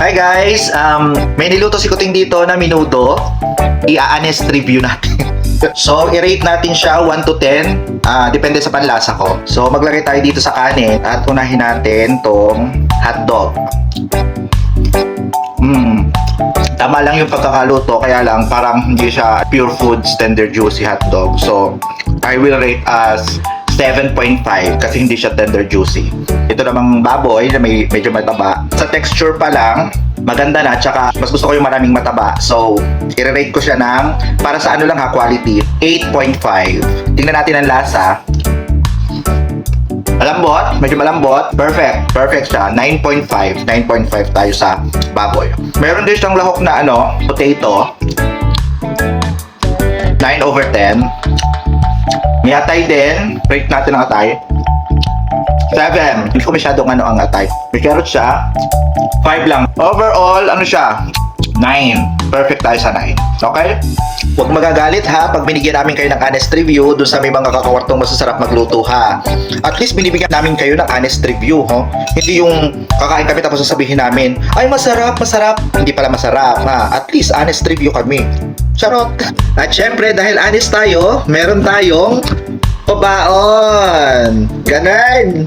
Hi guys! May niluto si Kuting dito na minuto. I-honest review natin. So, i-rate natin siya 1 to 10. Depende sa panlasa ko. So, maglagay tayo dito sa kanin at unahin natin tong hotdog. Tama lang yung pagkakaluto, kaya lang parang hindi siya pure foods tender juicy hotdog. So, I will rate as 7.5 kasi hindi siya tender juicy. Ito namang baboy na medyo mataba. Sa texture pa lang, maganda na, tsaka mas gusto ko yung maraming mataba. So, i-rate ko siya ng, para sa ano lang ha, quality, 8.5. Tingnan natin ang lasa. Malambot, medyo malambot. Perfect, perfect siya. 9.5. 9.5 tayo sa baboy. Meron din siyang lahok na potato. 9/10. May atay din. Rate natin ang atay. 7. Hindi ko masyadong ang atay. May carrot siya. 5 lang. Overall, siya? 9. Perfect tayo sa 9. Okay? Huwag magagalit ha pag binigyan namin kayo ng honest review dun sa may mga kakawartong masasarap magluto ha. At least binibigyan namin kayo ng honest review ho. Hindi yung kakain kami tapos sasabihin namin, ay masarap, masarap. Hindi pala masarap ha. At least honest review kami. Charot! At syempre, dahil honest tayo, meron tayong pabaon! Ganun!